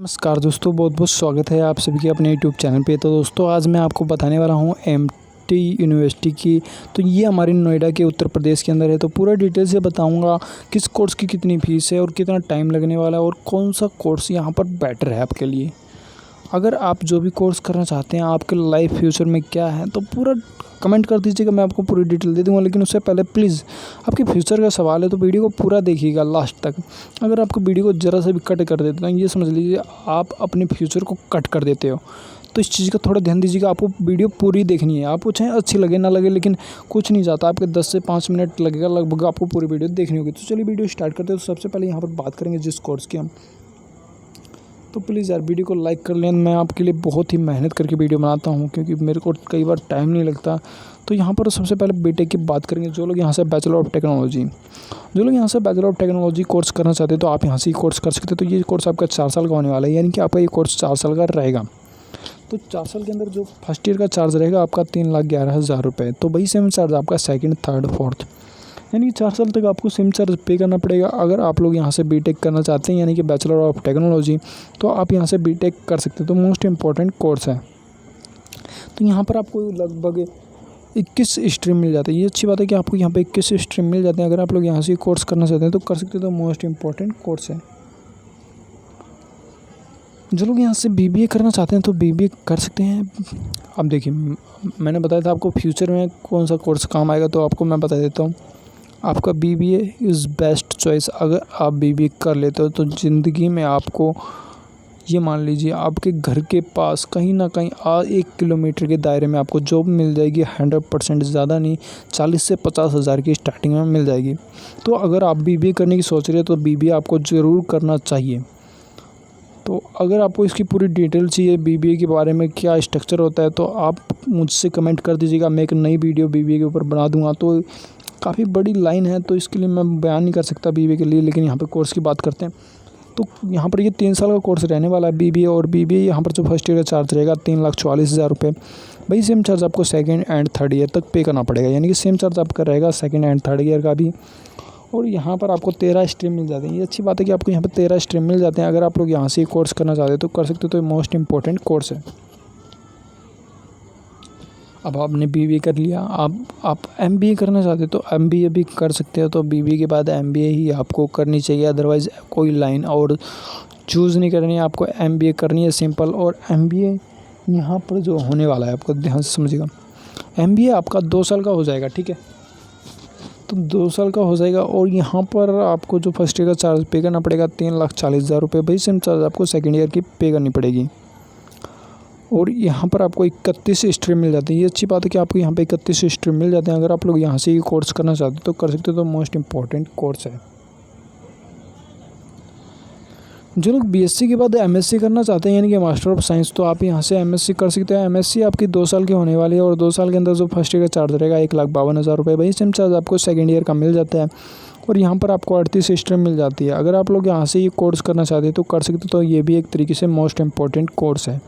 नमस्कार दोस्तों, बहुत बहुत स्वागत है आप सभी के अपने यूट्यूब चैनल पे। तो दोस्तों आज मैं आपको बताने वाला हूँ एमटी यूनिवर्सिटी की। तो ये हमारी नोएडा के उत्तर प्रदेश के अंदर है। तो पूरा डिटेल से बताऊँगा किस कोर्स की कितनी फ़ीस है और कितना टाइम लगने वाला है और कौन सा कोर्स यहाँ पर बेटर है आपके लिए। अगर आप जो भी कोर्स करना चाहते हैं आपके लाइफ फ्यूचर में क्या है तो पूरा कमेंट कर दीजिएगा, मैं आपको पूरी डिटेल दे दूँगा। लेकिन उससे पहले प्लीज़ आपके फ्यूचर का सवाल है तो वीडियो को पूरा देखिएगा लास्ट तक। अगर आपको वीडियो को ज़रा सा भी कट कर देते हैं ये समझ लीजिए आप अपने फ्यूचर को कट कर देते हो। तो इस चीज़ का थोड़ा ध्यान दीजिएगा, आपको वीडियो पूरी देखनी है। आपको चाहे अच्छी लगे ना लगे लेकिन कुछ नहीं जाता, आपके 10 से 5 मिनट लगेगा लगभग, आपको पूरी वीडियो देखनी होगी। तो चलिए वीडियो स्टार्ट करते हैं। तो सबसे पहले यहाँ पर बात करेंगे जिस कोर्स की हम, तो प्लीज़ यार वीडियो को लाइक कर लें। मैं आपके लिए बहुत ही मेहनत करके वीडियो बनाता हूँ क्योंकि मेरे को कई बार टाइम नहीं लगता। तो यहाँ पर सबसे पहले बीटेक की बात करेंगे। जो लोग यहाँ से बैचलर ऑफ टेक्नोलॉजी कोर्स करना चाहते हैं तो आप यहाँ से कोर्स कर सकते हैं। तो ये कोर्स आपका 4 साल का होने वाला है, यानी कि आपका ये कोर्स 4 साल का रहेगा। तो 4 साल के अंदर जो फर्स्ट ईयर का चार्ज रहेगा आपका 3,11,000 रुपये। तो वही सेम चार्ज आपका सेकंड, थर्ड, फोर्थ, यानी कि 4 साल तक आपको सेम चार्ज पे करना पड़ेगा। अगर आप लोग यहाँ से बीटेक करना चाहते हैं यानी कि बैचलर ऑफ टेक्नोलॉजी, तो आप यहाँ से बीटेक कर सकते हैं। तो मोस्ट इम्पॉर्टेंट कोर्स है। तो यहाँ पर आपको लगभग 21 स्ट्रीम मिल जाता है। ये अच्छी बात है कि आपको यहाँ पे 21 स्ट्रीम मिल जाते हैं। अगर आप लोग यहाँ से कोर्स करना चाहते हैं तो कर सकते हैं। तो मोस्ट इम्पॉर्टेंट कोर्स है। जो लोग यहाँ से बीबीए करना चाहते हैं तो बीबीए कर सकते हैं। अब देखिए, मैंने बताया था आपको फ्यूचर में कौन सा कोर्स काम आएगा, तो आपको मैं बता देता हूँ। आपका बीबीए इज़ बेस्ट चॉइस। अगर आप बीबीए कर लेते हो तो ज़िंदगी में आपको, ये मान लीजिए आपके घर के पास कहीं ना कहीं 1 किलोमीटर के दायरे में आपको जॉब मिल जाएगी। 100%, ज़्यादा नहीं, 40 से 50 हज़ार की स्टार्टिंग में मिल जाएगी। तो अगर आप बीबीए करने की सोच रहे हो तो बीबीए आपको ज़रूर करना चाहिए। तो अगर आपको इसकी पूरी डिटेल चाहिए बीबीए के बारे में, क्या स्ट्रक्चर होता है, तो आप मुझसे कमेंट कर दीजिएगा। मैं एक नई वीडियो बीबीए के ऊपर बना दूँगा। तो काफ़ी बड़ी लाइन है तो इसके लिए मैं बयान नहीं कर सकता बीबीए के लिए। लेकिन यहाँ पे कोर्स की बात करते हैं तो यहाँ पर ये 3 साल का कोर्स रहने वाला है बीबीए। और बीबीए यहाँ पर जो फर्स्ट ईयर का चार्ज रहेगा 3,44,000 रुपये। वही सेम चार्ज आपको सेकंड एंड थर्ड ईयर तक पे करना पड़ेगा, यानी कि सेम चार्ज आपका रहेगा सेकंड एंड थर्ड ईयर का भी। और यहाँ पर आपको 13 स्ट्रीम मिल जाते हैं। ये अच्छी बात है कि आपको यहाँ पर 13 स्ट्रीम मिल जाते हैं। अगर आप लोग यहाँ से कोर्स करना चाहते हैं तो कर सकते हो। तो मोस्ट इंपॉर्टेंट कोर्स है। अब आपने बीबीए कर लिया, आप एमबीए करना चाहते हो तो एमबीए भी कर सकते हो। तो बीबीए के बाद एमबीए ही आपको करनी चाहिए, अदरवाइज़ कोई लाइन और चूज़ नहीं करनी है। आपको एमबीए करनी है सिंपल। और एमबीए यहाँ पर जो होने वाला है आपको ध्यान से समझिएगा। एमबीए आपका 2 साल का हो जाएगा, ठीक है। तो 2 साल का हो जाएगा। और यहाँ पर आपको जो फर्स्ट ईयर का चार्ज पे करना पड़ेगा 3,40,000 रुपये। वही सेम चार्ज आपको सेकेंड ईयर की पे करनी पड़ेगी। और यहाँ पर आपको 31 स्ट्रीम मिल जाते हैं। ये अच्छी बात है कि आपको यहाँ पे 31 स्ट्रीम मिल जाते हैं। अगर आप लोग यहाँ से ये कोर्स करना चाहते हो तो कर सकते हो। तो मोस्ट इम्पॉर्टेंट कोर्स है। जो लोग बीएससी के बाद एमएससी करना चाहते हैं यानी कि मास्टर ऑफ साइंस, तो आप यहाँ से एमएससी कर सकते हैं। एमएससी आपकी 2 साल की होने वाली है। और 2 साल के अंदर जो फर्स्ट ईयर का चार्ज रहेगा 1,52,000 रुपये। वही सेम चार्ज आपको सेकेंड ईयर का मिल जाता है। और यहाँ पर आपको 38 स्ट्रीम मिल जाती है। अगर आप लोग यहाँ से ये कोर्स करना चाहते हैं तो कर सकते हो। तो ये भी एक तरीके से मोस्ट इम्पॉर्टेंट कोर्स है।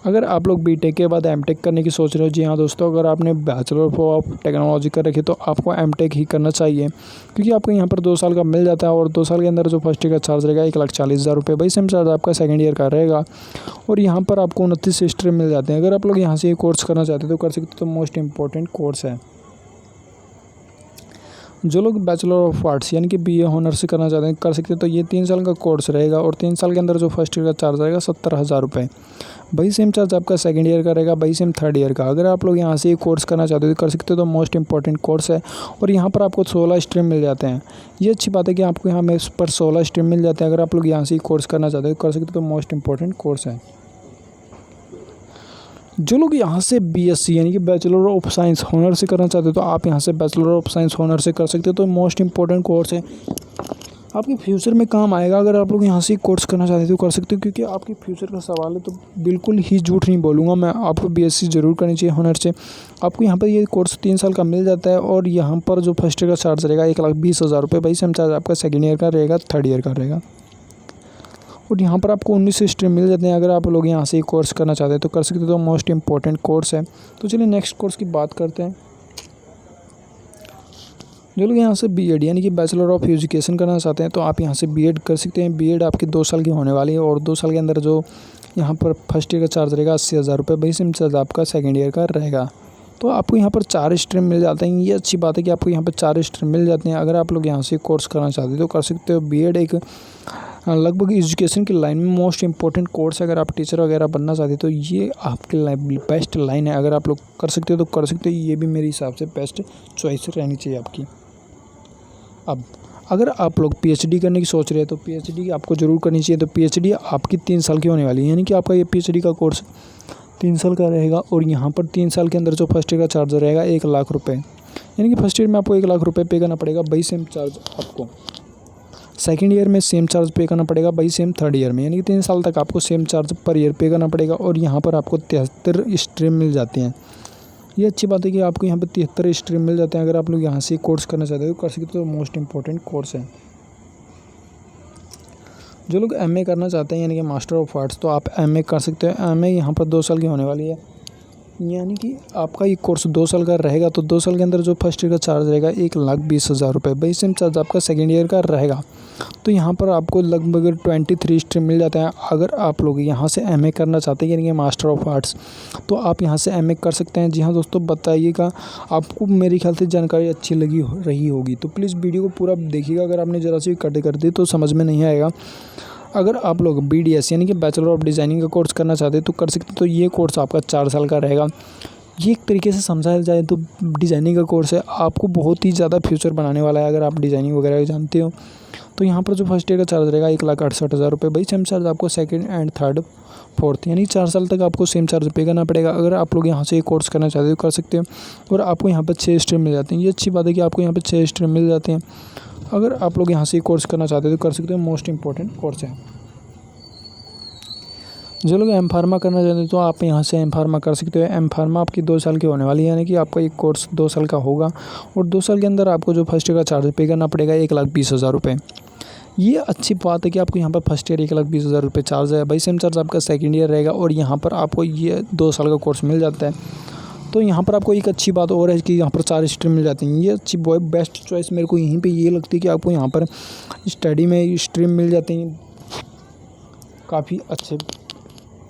अगर आप लोग बीटेक के बाद एमटेक करने की सोच रहे हो, जी हाँ दोस्तों, अगर आपने बैचलर ऑफ टेक्नोलॉजी कर रखी तो आपको एमटेक ही करना चाहिए। क्योंकि आपको यहाँ पर 2 साल का मिल जाता है। और 2 साल के अंदर जो फर्स्ट ईयर का चार्ज रहेगा 1,40,000 रुपये। वही सेम चार्ज आपका सेकंड ईयर का रहेगा। और यहाँ पर आपको 29 स्ट्रीम मिल जाते हैं। अगर आप लोग यहाँ से ये कोर्स करना चाहते हो तो कर सकते हो। तो मोस्ट इम्पॉर्टेंट कोर्स है। जो लोग बैचलर ऑफ आर्ट्स यानी कि बीए ऑनर से करना चाहते हैं कर सकते हैं। तो ये 3 साल का कोर्स रहेगा। और 3 साल के अंदर जो फर्स्ट ईयर का चार्ज रहेगा 70,000 रुपये। वही सेम चार्ज आपका सेकंड ईयर का रहेगा, वही सेम थर्ड ईयर का। अगर आप लोग यहाँ से ये कोर्स करना चाहते हो तो कर सकते हो। तो मोस्ट इंपॉर्टेंट कोर्स है। और यहाँ पर आपको 16 स्ट्रीम मिल जाते हैं। ये अच्छी बात है कि आपको यहाँ पर 16 स्ट्रीम मिल जाते हैं। अगर आप लोग यहाँ से कोर्स करना चाहते हो तो कर सकते हो। तो मोस्ट इंपॉर्टेंट कोर्स है। जो लोग यहाँ से बीएससी यानी कि बैचलर ऑफ साइंस ऑनर से करना चाहते हो तो आप यहाँ से बैचलर ऑफ साइंस ऑनर से कर सकते हो। तो मोस्ट इंपॉर्टेंट कोर्स है, आपके फ्यूचर में काम आएगा। अगर आप लोग यहाँ से कोर्स करना चाहते हो तो कर सकते हो। क्योंकि आपके फ्यूचर का सवाल है तो बिल्कुल ही झूठ नहीं बोलूँगा मैं, आपको बीएससी ज़रूर करनी चाहिए ऑनर से। आपको यहाँ पर ये कोर्स 3 साल का मिल जाता है। और यहाँ पर जो फर्स्ट ईयर का चार्ज रहेगा 1,20,000 रुपये। वही सेम चार्ज आपका सेकेंड ईयर का रहेगा, थर्ड ईयर का रहेगा। और यहाँ पर आपको 19 स्ट्रीम मिल जाते हैं। अगर आप लोग यहाँ से कोर्स करना चाहते हैं तो कर सकते हो। तो मोस्ट इम्पॉर्टेंट कोर्स है। तो चलिए नेक्स्ट कोर्स की बात करते हैं। जो लोग यहाँ से बीएड यानी कि बैचलर ऑफ एजुकेशन करना चाहते हैं तो आप यहाँ से बीएड कर सकते हैं। बीएड आपकी 2 साल की होने वाली है और 2 साल के अंदर जो यहाँ पर फर्स्ट ईयर का चार्ज रहेगा 80,000 रुपये, वही सेम चार्ज आपका सेकेंड ईयर का रहेगा। तो आपको यहाँ पर 4 स्ट्रीम मिल जाते हैं। ये अच्छी बात है कि आपको यहाँ पर 4 स्ट्रीम मिल जाते हैं। अगर आप लोग यहाँ से कोर्स करना चाहते हो तो कर सकते हो। बीएड एक लगभग एजुकेशन की लाइन में मोस्ट इंपॉर्टेंट कोर्स है। अगर आप टीचर वगैरह बनना चाहते हो तो ये आपके बेस्ट लाइन है। अगर आप लोग कर सकते हो तो कर सकते हो। ये भी मेरे हिसाब से बेस्ट चॉइस रहनी चाहिए आपकी। अब अगर आप लोग पीएचडी करने की सोच रहे हैं तो पीएचडी आपको ज़रूर करनी चाहिए। तो पीएचडी आपकी 3 साल की होने वाली है, यानी कि आपका ये पीएचडी का कोर्स 3 साल का रहेगा। और यहाँ पर 3 साल के अंदर जो फर्स्ट ईयर का चार्ज रहेगा 1 लाख रुपये, यानी कि फर्स्ट ईयर में आपको 1 लाख रुपये पे करना पड़ेगा। वही सेम चार्ज आपको सेकेंड ईयर में सेम चार्ज पे करना पड़ेगा। वही सेम थर्ड ईयर में, यानी कि 3 साल तक आपको सेम चार्ज पर ईयर पे करना पड़ेगा। और यहाँ पर आपको 73 स्ट्रीम मिल जाती हैं। ये अच्छी बात है कि आपको यहाँ पर 73 स्ट्रीम मिल जाते हैं। अगर आप लोग यहाँ से कोर्स करना चाहते हो तो कर सकते हो। मोस्ट इंपॉर्टेंट कोर्स है। जो लोग एमए करना चाहते हैं यानी कि मास्टर ऑफ आर्ट्स, तो आप एमए कर सकते हो। एमए यहाँ पर 2 साल की होने वाली है, यानी कि आपका ये कोर्स 2 साल का रहेगा। तो 2 साल के अंदर जो फर्स्ट ईयर का चार्ज रहेगा 1,20,000 रुपये, वही सेम चार्ज आपका सेकेंड ईयर का रहेगा। तो यहाँ पर आपको लगभग 23 स्ट्रीम मिल जाते हैं। अगर आप लोग यहाँ से एमए करना चाहते हैं यानी कि मास्टर ऑफ आर्ट्स, तो आप यहाँ से एमए कर सकते हैं। जी हाँ दोस्तों, बताइएगा आपको मेरे ख्याल से जानकारी अच्छी लगी रही होगी तो प्लीज़ वीडियो को पूरा देखिएगा। अगर आपने ज़रा सी कट कर दी तो समझ में नहीं आएगा। अगर आप लोग BDS यानी कि बैचलर ऑफ डिज़ाइनिंग का कोर्स करना चाहते हैं तो कर सकते हैं। तो ये कोर्स आपका 4 साल का रहेगा। ये एक तरीके से समझाया जाए तो डिज़ाइनिंग का कोर्स है, आपको बहुत ही ज़्यादा फ्यूचर बनाने वाला है। अगर आप डिज़ाइनिंग वगैरह जानते हो तो यहाँ पर जो फर्स्ट ईयर का चार्ज रहेगा 1,68,000 रुपये, वही सेम चार्ज आपको सेकंड एंड थर्ड फोर्थ यानी 4 साल तक आपको सेम चार्ज पे करना पड़ेगा। अगर आप लोग यहाँ से ये कोर्स करना चाहते हो कर सकते हो। और आपको यहाँ पर 6 स्ट्रीम मिल जाते हैं। ये अच्छी बात है कि आपको यहाँ पर 6 स्ट्रीम मिल जाते हैं। अगर आप लोग यहाँ से ये कोर्स करना चाहते हो तो कर सकते हो। मोस्ट इंपॉर्टेंट कोर्स है। जो लोग एम फार्मा करना चाहते हैं तो आप यहाँ से एम फार्मा कर सकते हो। एम फार्मा आपकी 2 साल की होने वाली है, यानी कि आपका एक कोर्स 2 साल का होगा। और 2 साल के अंदर आपको जो फर्स्ट ईयर का चार्ज पे करना पड़ेगा 1,20,000 रुपये। ये अच्छी बात है कि आपको यहाँ पर फर्स्ट ईयर 1,20,000 रुपये चार्ज है। भाई सेम चार्ज आपका सेकंड ईयर रहेगा। और यहाँ पर आपको ये 2 साल का कोर्स मिल जाता है। तो यहाँ पर आपको एक अच्छी बात और है कि यहाँ पर 4 स्ट्रीम मिल जाती हैं। ये अच्छी बेस्ट चॉइस मेरे को यहीं पे ये लगती है कि आपको यहाँ पर स्टडी में स्ट्रीम मिल जाती हैं काफ़ी अच्छे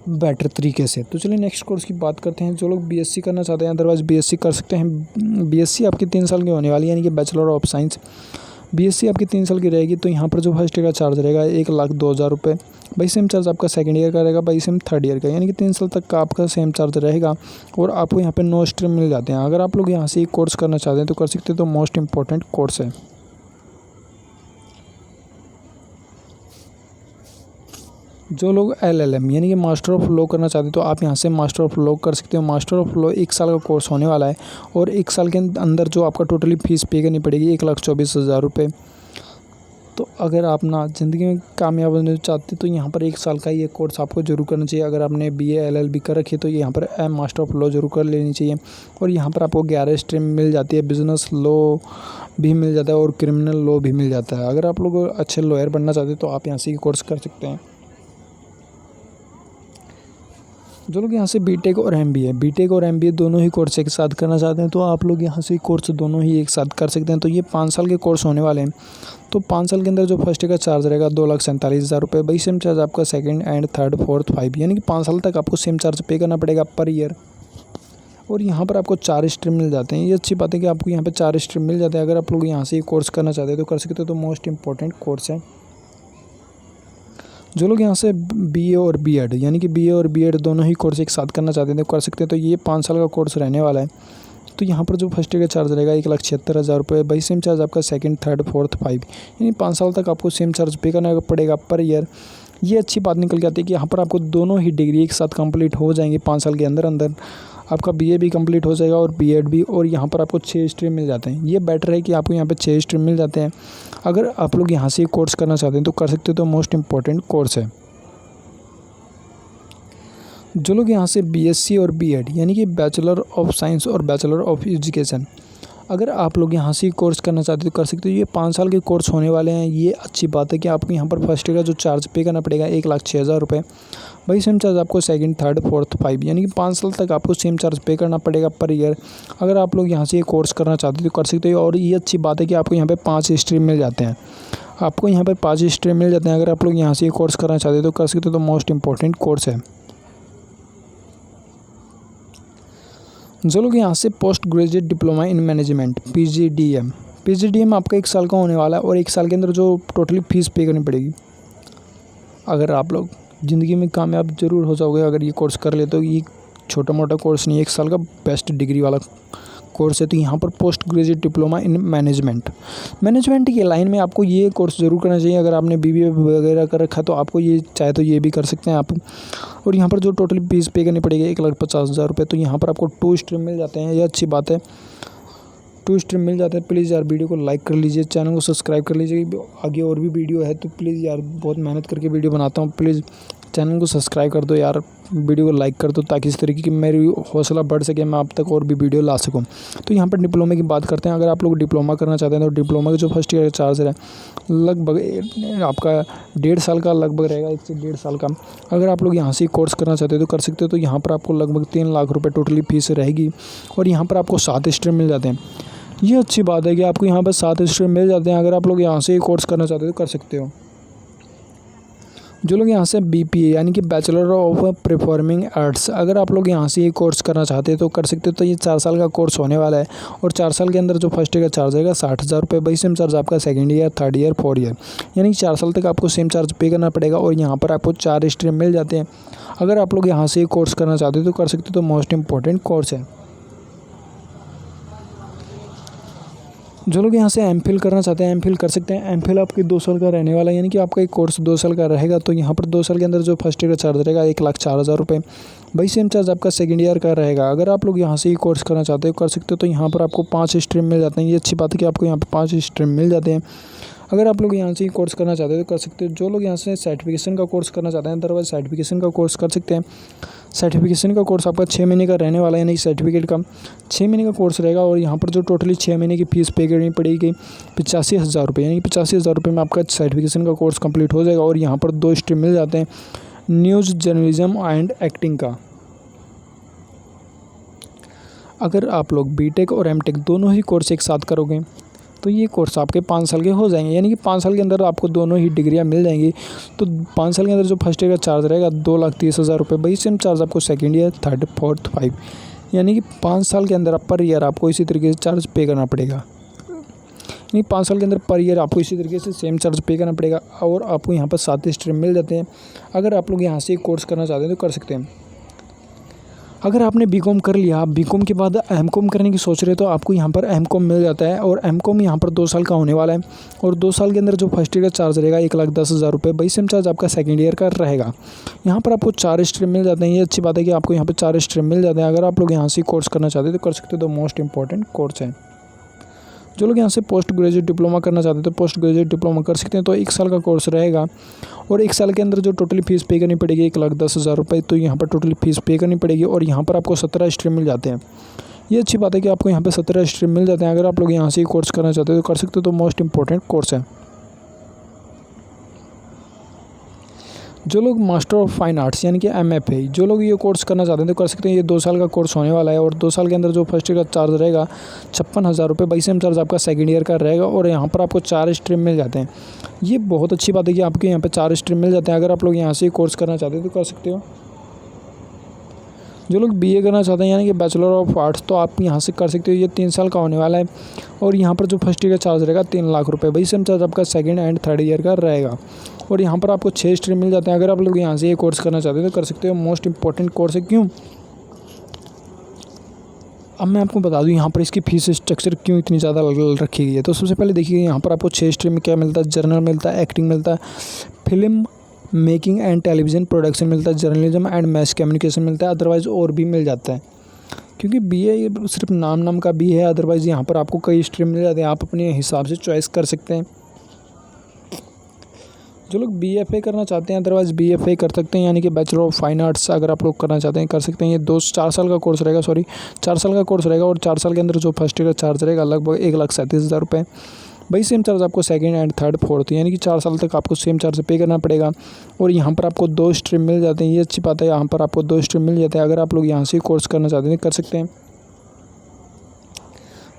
बेटर तरीके से। तो चलिए नेक्स्ट कोर्स की बात करते हैं। जो लोग BSc करना चाहते हैं अदरवाइज़ BSc कर सकते हैं। BSc आपकी 3 साल की होने वाली है, यानी कि बैचलर ऑफ साइंस। BSc आपकी 3 साल की रहेगी। तो यहाँ पर जो फर्स्ट ईयर का चार्ज रहेगा 1,02,000 रुपये, वही सेम चार्ज आपका सेकंड ईयर का रहेगा, वही सेम थर्ड ईयर का, यानी कि 3 साल तक का आपका सेम चार्ज रहेगा। और आपको यहाँ पर 9 स्ट्रीम मिल जाते हैं। अगर आप लोग यहाँ से कोर्स करना चाहते हैं तो कर सकते हैं। तो मोस्ट इंपॉर्टेंट कोर्स है। जो लोग LLM यानी कि मास्टर ऑफ लॉ करना चाहते हैं तो आप यहाँ से मास्टर ऑफ लॉ कर सकते हो। मास्टर ऑफ लॉ 1 साल का कोर्स होने वाला है। और 1 साल के अंदर जो आपका टोटली फीस पे करनी पड़ेगी 1,24,000 रुपये। तो अगर आप ना ज़िंदगी में कामयाब होना चाहते तो यहाँ पर 1 साल का ये कोर्स आपको जरूर करना चाहिए। अगर आपने BA LLB कर रखी है तो यहाँ पर मास्टर ऑफ लॉ जरूर कर लेनी चाहिए। और यहाँ पर आपको 11 स्ट्रीम मिल जाती है। बिजनेस लॉ भी मिल जाता है और क्रिमिनल लॉ भी मिल जाता है। अगर आप लोग अच्छे लॉयर बनना चाहते हैं तो आप यहाँ से ये कोर्स कर सकते हैं। जो लोग यहाँ से बीटेक और MBA दोनों ही कोर्स एक साथ करना चाहते हैं तो आप लोग यहाँ से कोर्स दोनों ही एक साथ कर सकते हैं। तो ये 5 साल के कोर्स होने वाले हैं। तो 5 साल के अंदर जो फर्स्ट ईयर का चार्ज रहेगा 2,47,000 रुपये, वही सेम चार्ज आपका सेकंड एंड थर्ड फोर्थ 5, यानी कि 5 साल तक आपको सेम चार्ज पे करना पड़ेगा पर ईयर। और यहाँ पर आपको 4 स्ट्रीम मिल जाते हैं। ये अच्छी बात है कि आपको यहाँ पर 4 स्ट्रीम मिल जाते हैं। अगर आप लोग यहाँ से कोर्स करना चाहते हैं तो कर सकते हो। तो मोस्ट इंपॉर्टेंट कोर्स है। जो लोग यहाँ से BA और B.Ed यानी कि BA और B.Ed दोनों ही कोर्स एक साथ करना चाहते हैं तो कर सकते हैं। तो ये 5 साल का कोर्स रहने वाला है। तो यहाँ पर जो फर्स्ट ईयर का चार्ज रहेगा 1,76,000 रुपये, वही सेम चार्ज आपका सेकंड थर्ड फोर्थ 5, यानी 5 साल तक आपको सेम चार्ज पे करना पड़ेगा पर ईयर। ये अच्छी बात निकल के आती है कि यहाँ पर आपको दोनों ही डिग्री एक साथ कंप्लीट हो जाएंगे 5 साल के अंदर अंदर। आपका BA भी कंप्लीट हो जाएगा और B.Ed भी। और यहाँ पर आपको 6 स्ट्रीम मिल जाते हैं। ये बेटर है कि आपको यहाँ पे 6 स्ट्रीम मिल जाते हैं। अगर आप लोग यहाँ से कोर्स करना चाहते हैं तो कर सकते हो। तो मोस्ट इंपॉर्टेंट कोर्स है। जो लोग यहाँ से BSc और B.Ed यानी कि बैचलर ऑफ साइंस और बैचलर ऑफ एजुकेशन, अगर आप लोग यहाँ से कोर्स करना चाहते हो तो कर सकते हो। ये 5 साल के कोर्स होने वाले हैं। ये अच्छी बात है कि आपको यहाँ पर फर्स्ट ईयर का जो चार्ज पे करना पड़ेगा 1,06,000 रुपये। वही सेम चार्ज आपको सेकंड, थर्ड, फोर्थ, 5 यानी कि 5 साल तक आपको सेम चार्ज पे करना पड़ेगा पर ईयर। अगर आप लोग यहाँ से ये कोर्स करना चाहते हो तो कर सकते हो। और ये अच्छी बात है कि आपको यहाँ पे 5 स्ट्रीम मिल जाते हैं। आपको यहाँ पर 5 स्ट्रीम मिल जाते हैं। अगर आप लोग यहाँ से ये कोर्स करना चाहते हो तो कर सकते हो। तो मोस्ट इंपॉर्टेंट कोर्स है। जो लोग यहाँ से post graduate diploma in management PGDM आपका 1 साल का होने वाला है और 1 साल के अंदर जो टोटली फीस पे करनी पड़ेगी। अगर आप लोग ज़िंदगी में कामयाब ज़रूर हो जाओगे अगर ये कोर्स कर ले तो। ये छोटा मोटा कोर्स नहीं है, 1 साल का बेस्ट डिग्री वाला कोर्स है। तो यहाँ पर post graduate diploma in management की लाइन में आपको ये कोर्स ज़रूर करना चाहिए। अगर आपने BBA वगैरह कर रखा है तो आपको ये चाहे तो ये भी कर सकते हैं आप। और यहाँ पर जो टोटल फीस पे करनी पड़ेगी 1,50,000 रुपये। तो यहाँ पर आपको 2 स्ट्रीम मिल जाते हैं। ये अच्छी बात है, 2 स्ट्रीम मिल जाते हैं। प्लीज़ यार वीडियो को लाइक कर लीजिए, चैनल को सब्सक्राइब कर लीजिए। आगे और भी वीडियो है तो प्लीज़ यार, बहुत मेहनत करके वीडियो बनाता हूँ। प्लीज़ चैनल को सब्सक्राइब कर दो यार, वीडियो को लाइक कर दो ताकि इस तरीके की मेरी हौसला बढ़ सके, मैं आप तक और भी वीडियो ला सकूं। तो यहाँ पर डिप्लोमा की बात करते हैं। अगर आप लोग डिप्लोमा करना चाहते हैं तो डिप्लोमा का जो फर्स्ट ईयर चार्ज है लगभग आपका 1.5 साल का लगभग रहेगा, 1 से 1.5 साल का। अगर आप लोग यहाँ से कोर्स करना चाहते हो तो कर सकते हो। तो यहाँ पर आपको लगभग 3 लाख रुपये टोटली फीस रहेगी। और यहाँ पर आपको 7 स्ट्रीम मिल जाते हैं। ये अच्छी बात है कि आपको यहाँ पर 7 स्ट्रीम मिल जाते हैं। अगर आप लोग यहाँ से कोर्स करना चाहते हो तो कर सकते हो। जो लोग यहाँ से BPA यानी कि बैचलर ऑफ परफॉर्मिंग आर्ट्स, अगर आप लोग यहाँ से ये कोर्स करना चाहते हैं तो कर सकते हो। तो ये 4 साल का कोर्स होने वाला है और 4 साल के अंदर जो फर्स्ट ईयर का चार्ज रहेगा 60,000 रुपये। वही सेम चार्ज आपका second year, third year, fourth year यानी कि 4 साल तक आपको सेम चार्ज पे करना पड़ेगा। और यहाँ पर आपको 4 स्ट्रीम मिल जाते हैं। अगर आप लोग यहाँ से ये कोर्स करना चाहते हो तो कर सकते हो। तो मोस्ट इंपॉर्टेंट कोर्स है। जो लोग यहाँ से MPhil करना चाहते हैं MPhil कर सकते हैं। MPhil आपके 2 साल का रहने वाला है यानी कि आपका एक कोर्स 2 साल का रहेगा। तो यहाँ पर 2 साल के अंदर जो फर्स्ट ईयर का चार्ज रहेगा 1,04,000 रुपये। वही सेम चार्ज आपका सेकंड ईयर का रहेगा। अगर आप लोग यहाँ से ये कोर्स करना चाहते हो कर सकते हो। तो यहाँ पर आपको 5 स्ट्रीम मिल जाते हैं। ये अच्छी बात है कि आपको यहाँ पर 5 स्ट्रीम मिल जाते हैं। अगर आप लोग यहाँ से कोर्स करना चाहते हो तो कर सकते हो। जो लोग यहाँ से सर्टिफिकेशन का कोर्स करना चाहते हैं अदरवाइज सर्टिफिकेशन का कोर्स कर सकते हैं। सर्टिफिकेशन का कोर्स आपका 6 महीने का रहने वाला है यानी सर्टिफिकेट का 6 महीने का कोर्स रहेगा। और यहाँ पर जो टोटली 6 महीने की फ़ीस पे करनी पड़ेगी 85,000 रुपये यानी कि 85,000 रुपये में आपका सर्टिफिकेशन का कोर्स कंप्लीट हो जाएगा। और यहाँ पर 2 स्ट्रीम मिल जाते हैं, न्यूज़ जर्नलिज्म एंड एक्टिंग का। अगर आप लोग BTech और MTech दोनों ही कोर्स एक साथ करोगे तो ये कोर्स आपके 5 साल के हो जाएंगे यानी कि 5 साल के अंदर आपको दोनों ही डिग्रियां मिल जाएंगी। तो 5 साल के अंदर जो फर्स्ट ईयर का चार्ज रहेगा 2,30,000 रुपये। वही सेम चार्ज आपको सेकंड ईयर, थर्ड, फोर्थ, 5 यानी कि 5 साल के अंदर पर ईयर आपको इसी तरीके से चार्ज पे करना पड़ेगा। यानी 5 साल के अंदर पर ईयर आपको इसी तरीके से सेम चार्ज पे करना पड़ेगा। और आपको यहाँ पर 7 स्ट्रीम मिल जाते हैं। अगर आप लोग यहाँ से कोर्स करना चाहते हैं तो कर सकते हैं। अगर आपने BCom कर लिया, BCom के बाद MCom करने की सोच रहे हो तो आपको यहाँ पर MCom मिल जाता है। और MCom यहाँ पर 2 साल का होने वाला है। और 2 साल के अंदर जो फर्स्ट ईयर का चार्ज रहेगा 1,10,000 रुपये। वही सेम चार्ज आपका सेकंड ईयर का रहेगा। यहाँ पर आपको 4 स्ट्रीम मिल जाते हैं। ये अच्छी बात है कि आपको यहाँ पर 4 स्ट्रीम मिल जाते हैं। अगर आप लोग यहाँ से कोर्स करना चाहते हो तो कर सकते हो। तो मोस्ट इंपॉर्टेंट कोर्स है। जो लोग यहाँ से पोस्ट ग्रेजुएट डिप्लोमा करना चाहते हैं तो पोस्ट ग्रेजुएट डिप्लोमा कर सकते हैं। तो 1 साल का कोर्स रहेगा और 1 साल के अंदर जो टोटली फ़ीस पे करनी पड़ेगी 1,10,000 रुपये। तो यहाँ पर टोटली फ़ीस पे करनी पड़ेगी। और यहाँ पर आपको 17 स्ट्रीम मिल जाते हैं। ये अच्छी बात है कि आपको यहाँ पर 17 स्ट्रीम मिल जाते हैं। अगर आप लोग यहाँ से कोर्स करना चाहते हो तो कर सकते हो। तो मोस्ट इंपॉर्टेंट कोर्स है। जो लोग मास्टर ऑफ फाइन आर्ट्स यानी कि MFA जो लोग ये कोर्स करना चाहते हैं तो कर सकते हैं। ये 2 साल का कोर्स होने वाला है। और 2 साल के अंदर जो फर्स्ट ईयर का चार्ज रहेगा 56,000 रुपये। वही सेम चार्ज आपका सेकंड ईयर का रहेगा। और यहाँ पर आपको 4 स्ट्रीम मिल जाते हैं। ये बहुत अच्छी बात है कि आपके यहाँ पे 4 स्ट्रीम मिल जाते हैं। अगर आप लोग यहाँ से कोर्स करना चाहते हैं तो कर सकते हो। जो लोग BA करना चाहते हैं यानी कि बैचलर ऑफ आर्ट्स तो आप यहाँ से कर सकते हो। ये 3 साल का होने वाला है। और यहाँ पर जो फर्स्ट ईयर का चार्ज रहेगा 3 लाख रुपये। वही सेम चार्ज आपका सेकंड एंड थर्ड ईयर का रहेगा। और यहाँ पर आपको 6 स्ट्रीम मिल जाते हैं। अगर आप लोग यहाँ से ये कोर्स करना चाहते हैं तो कर सकते हो। मोस्ट इंपॉर्टेंट कोर्स है। क्यों? अब मैं आपको बता दूँ यहाँ पर इसकी फ़ीस स्ट्रक्चर क्यों इतनी ज़्यादा रखी गई है। तो सबसे पहले देखिए यहाँ पर आपको 6 स्ट्रीम में क्या मिलता है। जर्नल मिलता है, एक्टिंग मिलता है, film making and television production मिलता है, जर्नलिज्म एंड मैस कम्युनिकेशन मिलता है। अदरवाइज़ और भी मिल जाता है क्योंकि BA सिर्फ नाम का भी है। अदरवाइज़ यहाँ पर आपको कई स्ट्रीम मिल जाते हैं। आप अपने हिसाब से चॉइस कर सकते हैं। जो लोग BFA करना चाहते हैं अदरवाइज़ BFA कर सकते हैं, यानी कि बैचलर ऑफ फाइन आर्ट्स अगर आप लोग करना चाहते हैं कर सकते हैं। ये 4 साल का कोर्स रहेगा, 4 साल का कोर्स रहेगा और 4 साल के अंदर जो फर्स्ट ईयर का चार्ज रहेगा लगभग 1,37,000 रुपये। वही सेम चार्ज आपको सेकंड एंड थर्ड फोर्थ यानी कि 4 साल तक आपको सेम चार्ज पे करना पड़ेगा। और यहाँ पर आपको 2 स्ट्रीम मिल जाते हैं, ये अच्छी बात है, यहाँ पर आपको 2 स्ट्रीम मिल जाते हैं। अगर आप लोग यहाँ से कोर्स करना चाहते हैं कर सकते हैं।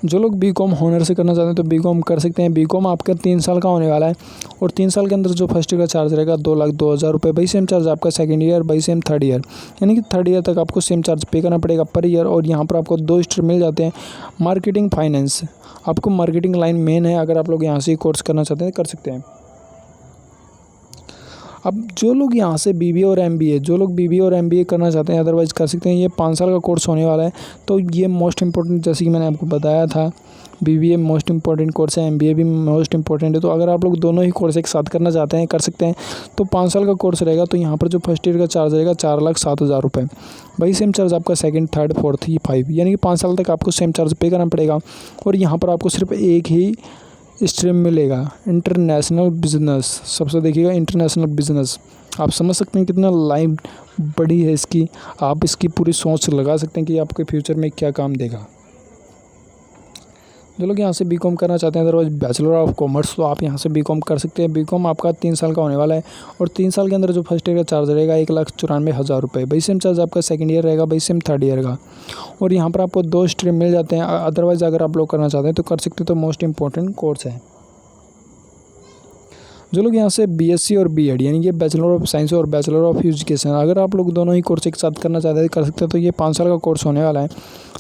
जो लोग BCom हॉनर से करना चाहते हैं तो BCom कर सकते हैं। BCom आपका 3 साल का होने वाला है और 3 साल के अंदर जो फर्स्ट ईयर का चार्ज रहेगा 2,02,000 रुपये। वही सेम चार्ज आपका सेकंड ईयर, वही सेम थर्ड ईयर, यानी कि थर्ड ईयर तक आपको सेम चार्ज पे करना पड़ेगा पर ईयर। और यहाँ पर आपको 2 स्ट्रीम मिल जाते हैं, मार्केटिंग, फाइनेंस। आपको मार्केटिंग लाइन मेन है, अगर आप लोग यहाँ से कोर्स करना चाहते हैं कर सकते हैं। अब जो लोग यहाँ से BBA और MBA, जो लोग BBA और MBA करना चाहते हैं अदरवाइज़ कर सकते हैं। ये 5 साल का कोर्स होने वाला है, तो ये मोस्ट इंपॉर्टेंट, जैसे कि मैंने आपको बताया था, BBA मोस्ट इंपॉर्टेंट कोर्स है, MBA भी मोस्ट इंपॉर्टेंट है। तो अगर आप लोग दोनों ही कोर्स एक साथ करना चाहते हैं कर सकते हैं। तो 5 साल का कोर्स रहेगा, तो यहाँ पर जो फर्स्ट ईयर का चार्ज रहेगा 4,07,000 रुपये। वही सेम चार्ज आपका सेकंड, थर्ड, फोर्थ, ही 5, यानी कि 5 साल तक आपको सेम चार्ज पे करना पड़ेगा। और यहाँ पर आपको सिर्फ एक ही स्ट्रीम मिलेगा, इंटरनेशनल बिजनेस। सबसे देखिएगा इंटरनेशनल बिजनेस, आप समझ सकते हैं कितना लाइन बड़ी है इसकी। आप इसकी पूरी सोच लगा सकते हैं कि आपके फ्यूचर में क्या काम देगा। जो लोग यहाँ से BCom करना चाहते हैं अदरवाइज बैचलर ऑफ कॉमर्स, तो आप यहाँ से BCom कर सकते हैं। BCom आपका 3 साल का होने वाला है और 3 साल के अंदर जो फर्स्ट ईयर का चार्ज रहेगा 1,94,000 रुपये। वही सेम चार्ज आपका सेकंड ईयर रहेगा, वही सेम थर्ड ईयर का। और यहाँ पर आपको 2 स्ट्रीम मिल जाते हैं, अदरवाइज़ अगर आप लोग करना चाहते हैं तो कर सकते हैं। तो मोस्ट इंपॉर्टेंट कोर्स है। जो लोग यहाँ से BSc और B.Ed यानी कि बैचलर ऑफ साइंस और बैचलर ऑफ एजुकेशन, अगर आप लोग दोनों ही कोर्स एक साथ करना चाहते हैं कर सकते हैं। तो ये 5 साल का कोर्स होने वाला है।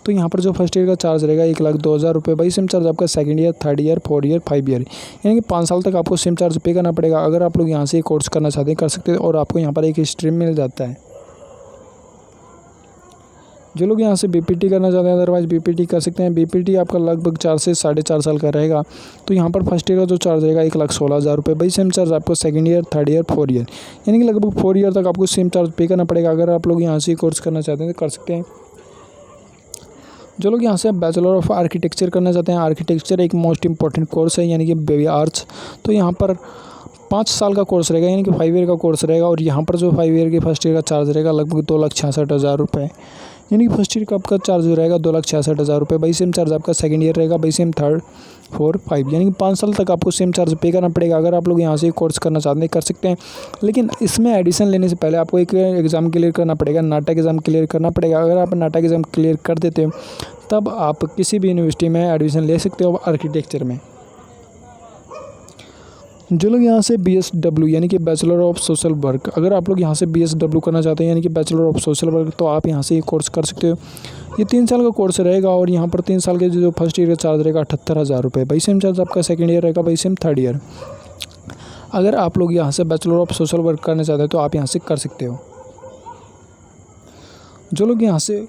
तो यहाँ पर जो फर्स्ट ईयर का चार्ज रहेगा 1,02,000 रुपये। वही सेम चार्ज आपका second year, third year, fourth year, 5 year, यानी कि 5 साल तक आपको सेम चार्ज पे करना पड़ेगा। अगर आप लोग यहाँ से कोर्स करना चाहते हैं कर सकते हैं और आपको यहाँ पर एक स्ट्रीम मिल जाता है। जो लोग यहाँ से BPT करना चाहते हैं अदरवाइज़ BPT कर सकते हैं। BPT आपका लगभग 4 से 4.5 साल का रहेगा। तो यहाँ पर फर्स्ट ईयर का जो चार्ज रहेगा 1,16,000 रुपये। वही सेम चार्ज आपको second year, third year, fourth year, यानी कि लगभग 4 ईयर तक आपको सेम चार्ज पे करना पड़ेगा। अगर आप लोग यहाँ से कोर्स करना चाहते हैं तो कर सकते हैं। जो लोग यहाँ से बैचलर ऑफ आर्किटेक्चर करना चाहते हैं, आर्किटेक्चर एक मोस्ट इंपॉर्टेंट कोर्स है, यानी कि BA आर्ट्स। तो यहाँ पर 5 साल का कोर्स रहेगा, यानी कि 5 ईयर का कोर्स रहेगा। और यहाँ पर जो 5 ईयर के फर्स्ट ईयर का चार्ज रहेगा लगभग 2,66,000 रुपये, यानी कि फर्स्ट ईयर का आपका चार्ज रहेगा 2,66,000 रुपये। वही सेम चार्ज आपका सेकंड ईयर रहेगा, वही सेम थर्ड, फोर्थ, 5, यानी कि 5 साल तक आपको सेम चार्ज पे करना पड़ेगा। अगर आप लोग यहाँ से कोर्स करना चाहते हैं कर सकते हैं। लेकिन इसमें एडिशन लेने से पहले आपको एक एग्ज़ाम क्लियर करना पड़ेगा, नाटक एग्ज़ाम क्लियर करना पड़ेगा। अगर आप नाटक एग्ज़ाम क्लियर कर देते हो तब आप किसी भी यूनिवर्सिटी में एडमिशन ले सकते हो आर्किटेक्चर में। जो लोग यहाँ से BSW यानी कि बैचलर ऑफ सोशल वर्क, अगर आप लोग यहाँ से BSW करना चाहते हैं यानी कि बैचलर ऑफ सोशल वर्क, तो आप यहाँ से ये कोर्स कर सकते हो। ये 3 साल का कोर्स रहेगा और यहाँ पर 3 साल के जो फर्स्ट ईयर का चार्ज रहेगा 78,000 रुपये। वही सेम चार्ज आपका सेकंड ईयर रहेगा, वही सेम थर्ड ईयर। अगर आप लोग यहाँ से बैचलर ऑफ सोशल वर्क करना चाहते हैं तो आप यहाँ से कर सकते हो। जो लोग यहाँ से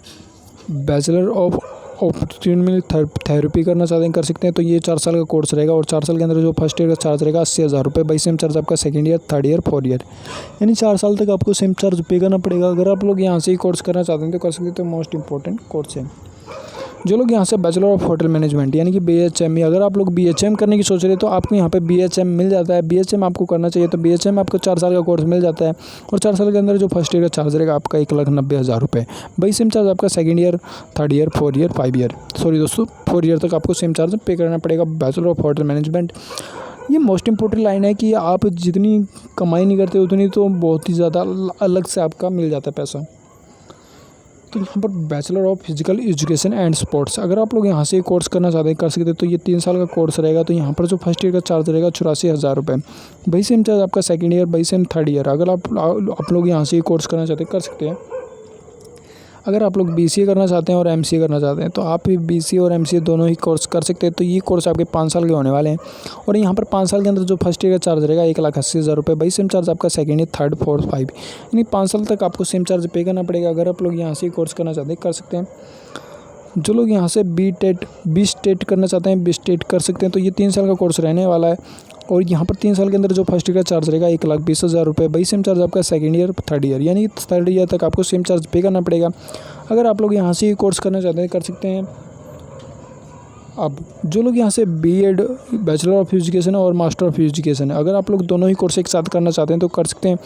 बैचलर ऑफ ऑप्टोमेट्रिक थेरेपी करना चाहते हैं कर सकते हैं। तो ये 4 साल का कोर्स रहेगा और 4 साल के अंदर जो फर्स्ट ईयर का चार्ज रहेगा 80,000 रुपये। वही सेम चार्ज आपका second year, third year, fourth year, यानी 4 साल तक आपको सेम चार्ज पे करना पड़ेगा। अगर आप लोग यहाँ से ही कोर्स करना चाहते हैं तो कर सकते हैं। तो मोस्ट इंपॉर्टेंट कोर्स है। जो लोग यहाँ से बैचलर ऑफ होटल मैनेजमेंट यानी कि BHM, अगर आप लोग BHM करने की सोच रहे हैं तो आपको यहाँ पे BHM मिल जाता है। BHM आपको करना चाहिए तो BHM आपको 4 साल का कोर्स मिल जाता है और 4 साल के अंदर जो फर्स्ट ईयर का चार्ज रहेगा आपका 1,90,000 रुपये। वही सेम चार्ज आपका second year, third year, fourth year, 5 year, sorry दोस्तों 4 ईयर तक आपको सेम चार्ज पे करना पड़ेगा बैचलर ऑफ होटल मैनेजमेंट। ये मोस्ट इंपॉर्टेंट लाइन है कि आप जितनी कमाई नहीं करते उतनी तो बहुत ही ज़्यादा अलग से आपका मिल जाता है पैसा। तो यहाँ पर bachelor of physical education and sports, अगर आप लोग यहाँ से कोर्स करना चाहते हैं कर सकते हैं। तो ये 3 साल का कोर्स रहेगा। तो यहाँ पर जो फर्स्ट ईयर का चार्ज रहेगा 84,000 रुपये। वही सेम चार्ज आपका सेकंड ईयर, वही सेम थर्ड ईयर। अगर आप लोग यहाँ से कोर्स करना चाहते हैं कर सकते हैं। अगर आप लोग BCA करना चाहते हैं और MCA करना चाहते हैं तो आप भी BCA और MCA दोनों ही कोर्स कर सकते हैं। तो ये कोर्स आपके 5 साल के होने वाले हैं और यहाँ पर 5 साल के अंदर जो फर्स्ट ईयर का चार्ज रहेगा 1,80,000 रुपये। वही सेम चार्ज आपका सेकंड ईयर, थर्ड, फोर्थ, 5, यानी 5 साल तक आपको सेम चार्ज पे करना पड़ेगा। अगर आप लोग यहाँ से कोर्स करना चाहते हैं कर सकते हैं। जो लोग यहाँ से B.Tet करना चाहते हैं B.Tet कर सकते हैं। तो ये 3 साल का कोर्स रहने वाला है और यहाँ पर 3 साल के अंदर जो फर्स्ट ईयर का चार्ज रहेगा 1,20,000 रुपये। वही सेम चार्ज आपका सेकंड ईयर, थर्ड ईयर, यानी थर्ड ईयर तक आपको सेम चार्ज पे करना पड़ेगा। अगर आप लोग यहाँ से कोर्स करना चाहते हैं कर सकते हैं। अब जो लोग यहाँ से बीएड बैचलर ऑफ एजुकेशन और मास्टर ऑफ एजुकेशन है, अगर आप लोग दोनों ही कोर्स एक साथ करना चाहते हैं तो कर सकते हैं।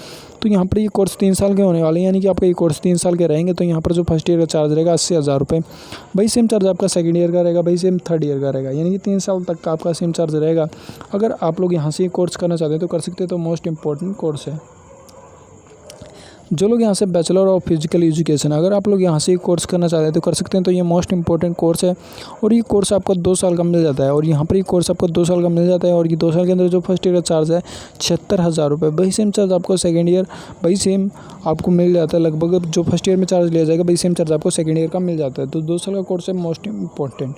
तो यहाँ पर ये कोर्स 3 साल के होने वाले हैं, यानी कि आपका ये कोर्स 3 साल के रहेंगे। तो यहाँ पर जो फर्स्ट ईयर का चार्ज रहेगा 80,000 रुपये, वही सेम चार्ज आपका सेकंड ईयर का रहेगा, वही सेम थर्ड ईयर का रहेगा, यानी कि 3 साल तक का आपका सेम चार्ज रहेगा। अगर आप लोग यहाँ से ये कोर्स करना चाहते हैं तो कर सकते हैं। तो मोस्ट इंपॉर्टेंट कोर्स है। जो लोग यहाँ से बैचलर ऑफ फिजिकल एजुकेशन, अगर आप लोग यहाँ से कोर्स करना चाहते हैं तो कर सकते हैं। तो ये मोस्ट इंपॉर्टेंट कोर्स है और ये कोर्स आपको 2 साल का मिल जाता है। और यहाँ पर ये कोर्स आपको 2 साल का मिल जाता है और ये 2 साल के अंदर जो फर्स्ट ईयर का चार्ज है 76,000 रुपये, वही सेम चार्ज आपको सेकेंड ईयर वही सेम आपको मिल जाता है। लगभग जो फर्स्ट ईयर में चार्ज लिया जाएगा वही सेम चार्ज आपको सेकेंड ईयर का मिल जाता है। तो 2 साल का कोर्स है मोस्ट इंपॉर्टेंट।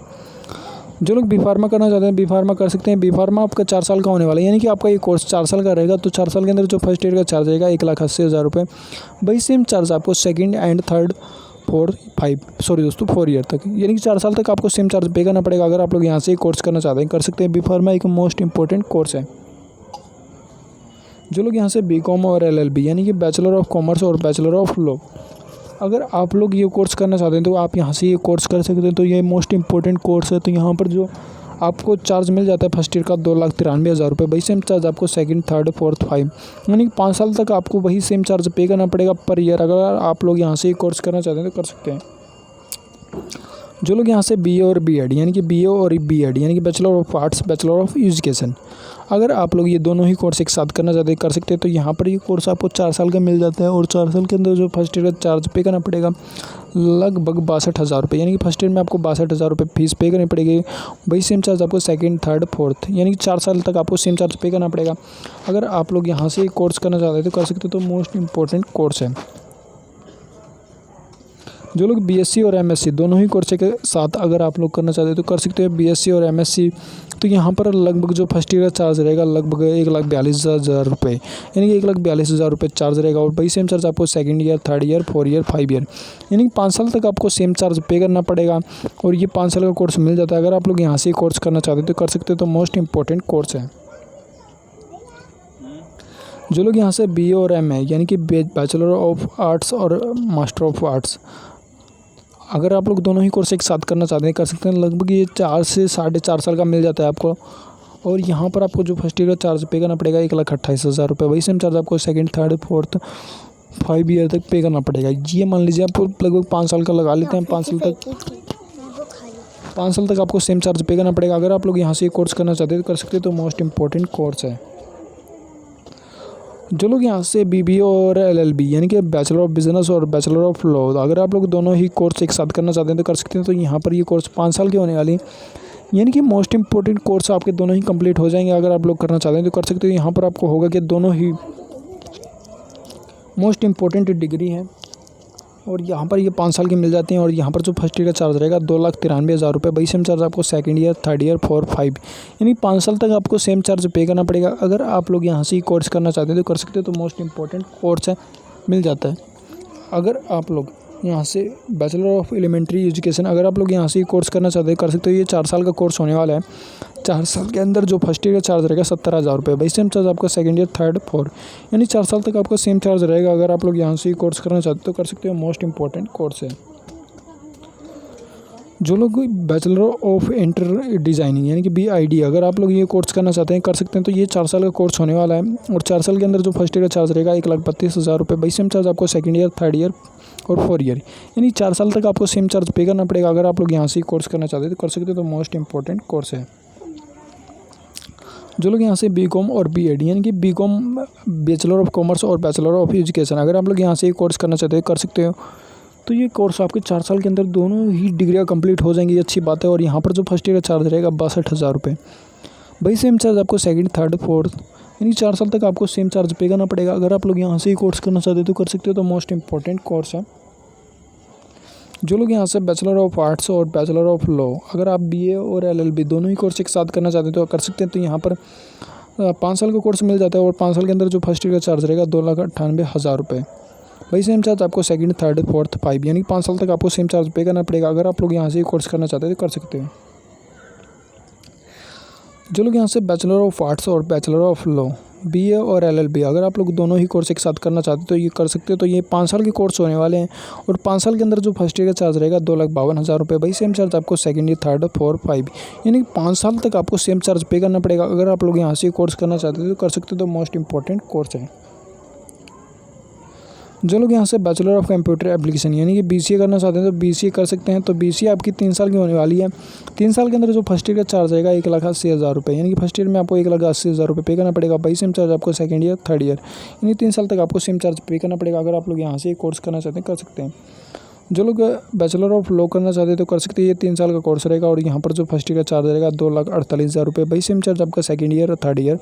जो लोग बी फार्मा करना चाहते हैं बी फार्मा कर सकते हैं। बी फार्मा आपका 4 साल का होने वाला है, यानी कि आपका ये कोर्स 4 साल का रहेगा। तो 4 साल के अंदर जो फर्स्ट ईयर का चार्ज रहेगा 1,80,000 रुपये, वही सेम चार्ज आपको second and third four year तक, यानी कि 4 साल तक आपको सेम चार्ज पे करना पड़ेगा। अगर आप लोग यहाँ से कोर्स करना चाहते हैं कर सकते हैं। बी फार्मा एक मोस्ट इंपॉर्टेंट कोर्स है। जो लोग यहाँ से बीकॉम और एलएलबी, यानी कि बैचलर ऑफ कॉमर्स और बैचलर ऑफ लॉ, अगर आप लोग ये कोर्स करना चाहते हैं तो आप यहाँ से ये कोर्स कर सकते हैं। तो ये मोस्ट इंपॉर्टेंट कोर्स है। तो यहाँ पर जो आपको चार्ज मिल जाता है फर्स्ट ईयर का 2,93,000 रुपये, वही सेम चार्ज आपको सेकंड थर्ड फोर्थ 5, यानी कि 5 साल तक आपको वही सेम चार्ज पे करना पड़ेगा पर ईयर। अगर आप लोग यहाँ से ये कोर्स करना चाहते हैं तो कर सकते हैं। जो लोग यहाँ से बीए और बीएड, यानी कि बीए और बीएड, यानी कि bachelor of arts bachelor of education, अगर आप लोग ये दोनों ही कोर्स एक साथ करना चाहते हैं कर सकते हैं। तो यहाँ पर ये कोर्स आपको 4 साल का मिल जाता है और 4 साल के अंदर जो फर्स्ट ईयर का चार्ज पे करना पड़ेगा लगभग 62,000 रुपये, यानी कि फर्स्ट ईयर में आपको 62,000 रुपये फीस पे करनी पड़ेगी। वही सेम चार्ज आपको सेकंड थर्ड फोर्थ, यानी कि 4 साल तक आपको सेम चार्ज पे करना पड़ेगा। अगर आप लोग यहाँ से कोर्स करना चाहते हैं तो कर सकते हैं। तो मोस्ट इंपॉर्टेंट कोर्स है। जो लोग बीएससी और एमएससी दोनों ही कोर्स के साथ अगर आप लोग करना चाहते हैं तो कर सकते हैं। बीएससी और एमएससी, तो यहाँ पर लगभग जो फर्स्ट ईयर का चार्ज रहेगा लगभग 1,42,000 रुपये, यानी कि 1,42,000 रुपये चार्ज रहेगा। और वही सेम चार्ज आपको second year third year 4 year 5 year, यानी कि 5 साल तक आपको सेम चार्ज पे करना पड़ेगा। और ये 5 साल का कोर्स मिल जाता है। अगर आप लोग यहाँ से कोर्स करना चाहते हैं तो कर सकते हैं। तो मोस्ट इंपॉर्टेंट कोर्स है। जो लोग यहाँ से बीए और एमए, यानी कि बैचलर ऑफ आर्ट्स और मास्टर ऑफ आर्ट्स, अगर आप लोग दोनों ही कोर्स एक साथ करना चाहते हैं कर सकते हैं। लगभग ये 4 से 4.5 साल का मिल जाता है आपको। और यहाँ पर आपको जो फर्स्ट ईयर का चार्ज पे करना पड़ेगा 1,28,000 रुपये, वही सेम चार्ज आपको सेकंड थर्ड फोर्थ 5 ईयर तक पे करना पड़ेगा। ये मान लीजिए आप लगभग 5 साल का लगा लेते हैं। 5 साल तक आपको सेम चार्ज पे करना पड़ेगा। अगर आप लोग यहाँ से कोर्स करना चाहते हैं तो कर सकते हैं। तो मोस्ट इंपॉर्टेंट कोर्स है। जो लोग यहाँ से बीबीए और एलएलबी, यानी कि बैचलर ऑफ बिजनेस और बैचलर ऑफ लॉ, अगर आप लोग दोनों ही कोर्स एक साथ करना चाहते हैं तो कर सकते हैं। तो यहाँ पर ये कोर्स 5 साल के होने वाले हैं, यानी कि मोस्ट इंपॉर्टेंट कोर्स आपके दोनों ही कंप्लीट हो जाएंगे। अगर आप लोग करना चाहते हैं तो कर सकते हैं। यहाँ पर आपको होगा कि दोनों ही मोस्ट इंपॉर्टेंट डिग्री है और यहाँ पर ये 5 साल की मिल जाती हैं। और यहाँ पर जो फर्स्ट ईयर का चार्ज रहेगा 2,93,000 रुपये, वही सेम चार्ज आपको सेकंड ईयर थर्ड ईयर 4 5, यानी 5 साल तक आपको सेम चार्ज पे करना पड़ेगा। अगर आप लोग यहाँ से कोर्स करना चाहते हैं तो कर सकते हैं। तो मोस्ट इंपॉर्टेंट कोर्स है, मिल जाता है। अगर आप लोग यहाँ से बैचलर ऑफ एलिमेंट्री एजुकेशन, अगर आप लोग यहाँ से कोर्स करना चाहते हैं कर सकते हो। ये 4 साल का कोर्स होने वाला है। 4 साल के अंदर जो फर्स्ट ईयर का चार्ज रहेगा 70,000 रुपये, वही सेम चार्ज आपका सेकंड ईयर थर्ड 4, यानी 4 साल तक आपका सेम चार्ज रहेगा। अगर आप लोग यहाँ से कोर्स करना चाहते हो तो कर सकते हो। मोस्ट इंपॉर्टेंट कोर्स है। जो लोग बैचलर ऑफ इंटर डिज़ाइनिंग, यानी कि BID, अगर आप लोग ये कोर्स करना चाहते हैं कर सकते हैं। तो ये 4 साल का कोर्स होने वाला है और 4 साल के अंदर जो फर्स्ट ईयर का चार्ज रहेगा 1,32,000 रुपये, वही सेम चार्ज आपको सेकंड ईयर थर्ड ईयर और 4 ईयर, यानी 4 साल तक आपको सेम चार्ज पे करना पड़ेगा। अगर आप लोग यहाँ से कोर्स करना चाहते हैं तो कर सकते हैं। तो मोस्ट इंपॉर्टेंट कोर्स है। जो लोग यहाँ से बीकॉम और बीएड, यानी कि बीकॉम बैचलर ऑफ कॉमर्स और बैचलर ऑफ एजुकेशन, अगर आप लोग यहाँ से कोर्स करना चाहते हैं कर सकते हो। तो ये कोर्स आपके 4 साल के अंदर दोनों ही डिग्रियाँ कंप्लीट हो जाएंगी, अच्छी बात है। और यहाँ पर जो फर्स्ट ईयर का चार्ज रहेगा 62,000 रुपये, वही सेम चार्ज आपको सेकंड थर्ड फोर्थ, यानी 4 साल तक आपको सेम चार्ज पे करना पड़ेगा। अगर आप लोग यहाँ से कोर्स करना चाहते हो तो कर सकते हो। तो मोस्ट इंपॉर्टेंट कोर्स है। जो लोग यहाँ से बैचलर ऑफ आर्ट्स और बैचलर ऑफ लॉ, अगर आप बीए और LLB दोनों ही कोर्स एक साथ करना चाहते हैं तो कर सकते हैं। तो यहाँ पर 5 साल का कोर्स मिल जाता है और 5 साल के अंदर जो फर्स्ट ईयर का चार्ज रहेगा 2,98,000 रुपये, वही सेम चार्ज आपको सेकंड थर्ड फोर्थ 5, यानी 5 साल तक आपको सेम चार्ज पे करना पड़ेगा। अगर आप लोग यहाँ से कोर्स करना चाहते हैं तो कर सकते हैं। जो लोग यहाँ से बैचलर ऑफ आर्ट्स और बैचलर ऑफ लॉ, बीए और एलएलबी, अगर आप लोग दोनों ही कोर्स एक साथ करना चाहते हो तो ये कर सकते हो। तो ये 5 साल के कोर्स होने वाले हैं और 5 साल के अंदर जो फर्स्ट ईयर का चार्ज रहेगा 2,52,000 रुपये। भाई सेम चार्ज आपको सेकंड ईयर, थर्ड, 4, 5 यानी 5 साल तक आपको सेम चार्ज पे करना पड़ेगा। अगर आप लोग यहाँ से कोर्स करना चाहते हो तो कर सकते हो, तो मोस्ट इंपॉर्टेंट कोर्स है। जो लोग यहाँ से बैचलर ऑफ कंप्यूटर एप्लीकेशन यानी कि बीसीए करना चाहते हैं तो बीसीए कर सकते हैं। तो बीसीए आपकी 3 साल की होने वाली है। 3 साल के अंदर जो फर्स्ट ईयर का चार्ज रहेगा 1,80,000 रुपये, यानी कि फर्स्ट ईयर में आपको 1,80,000 रुपये पे करना पड़ेगा। वही सेम चार्ज आपको सेकंड ईयर, थर्ड ईयर यानी 3 साल तक आपको सेम चार्ज पे करना पड़ेगा। अगर आप लोग यहाँ से कोर्स करना चाहते हैं कर सकते हैं। जो लोग बैचलर ऑफ लॉ करना चाहते हैं तो कर सकते हैं। ये 3 साल का कोर्स रहेगा और यहाँ पर जो फर्स्ट ईयर का चार्ज रहेगा 2,48,000 रुपये। वही सेम चार्ज आपका सेकेंड ईयर और थर्ड ईयर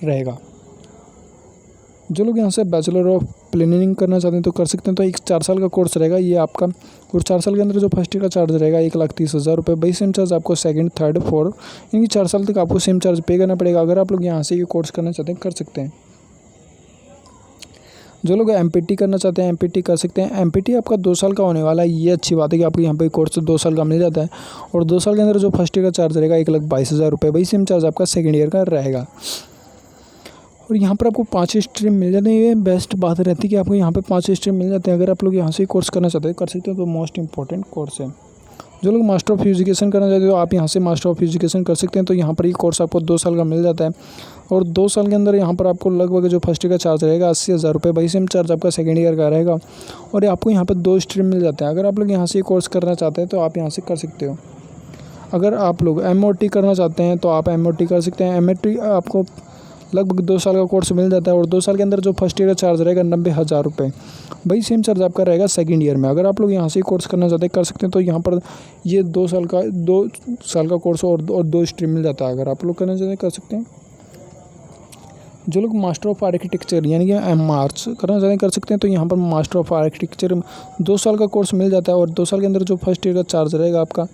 रहेगा। जो लोग यहाँ से बैचलर ऑफ प्लानिंग करना चाहते हैं तो कर सकते हैं। तो एक 4 साल का कोर्स रहेगा ये आपका, और 4 साल के अंदर जो फर्स्ट ईयर का चार्ज रहेगा 1,30,000 रुपये। वही सेम चार्ज आपको सेकंड, थर्ड, फोर्थ यानी 4 साल तक आपको सेम चार्ज पे करना पड़ेगा। अगर आप लोग यहाँ से ये कोर्स करना चाहते हैं कर सकते हैं। जो लोग एमपीटी करना चाहते हैं एमपीटी कर सकते हैं। एमपीटी आपका 2 साल का होने वाला है। ये अच्छी बात है कि आपको यहाँ पे कोर्स 2 साल का मिल जाता है और 2 साल के अंदर जो फर्स्ट ईयर का चार्ज रहेगा 1,22,000 रुपये। वही सेम चार्ज आपका सेकेंड ईयर का रहेगा। और यहाँ पर आपको 5 स्ट्रीम मिल जाते हैं। ये बेस्ट बात रहती है कि आपको यहाँ पे 5 स्ट्रीम मिल जाते हैं। अगर आप लोग यहाँ से कोर्स करना चाहते हैं कर सकते हो, तो मोस्ट इंपॉर्टेंट कोर्स है। जो लोग मास्टर ऑफ एजुकेशन करना चाहते हो आप यहाँ से मास्टर ऑफ एजुकेशन कर सकते हैं। तो यहाँ पर ये कोर्स आपको 2 साल का मिल जाता है और 2 साल के अंदर यहाँ पर आपको लगभग जो फर्स्ट ईयर का चार्ज रहेगा 80,000 रुपये। वही सेम चार्ज आपका सेकेंड ईयर का रहेगा और आपको यहाँ पर 2 स्ट्रीम मिल जाते हैं। अगर आप लोग यहाँ से कोर्स करना चाहते हैं तो आप यहाँ से कर सकते हो। अगर आप लोग एमओटी करना चाहते हैं तो आप एमओटी कर सकते हैं। एमओटी आपको लगभग 2 साल का कोर्स मिल जाता है और 2 साल के अंदर जो फर्स्ट ईयर का चार्ज रहेगा 90,000 रुपये। वही सेम चार्ज आपका रहेगा सेकंड ईयर में। अगर आप लोग यहाँ से कोर्स करना चाहते हैं कर सकते हैं। तो यहाँ पर ये 2 साल का कोर्स और 2 स्ट्रीम मिल जाता है। अगर आप लोग करना चाहते हैं कर सकते हैं। जो लोग मास्टर ऑफ आर्किटेक्चर यानी कि MArch करना चाहते हैं कर सकते हैं। तो यहाँ पर मास्टर ऑफ आर्किटेक्चर 2 साल का कोर्स मिल जाता है और 2 साल के अंदर जो फर्स्ट ईयर का चार्ज रहेगा आपका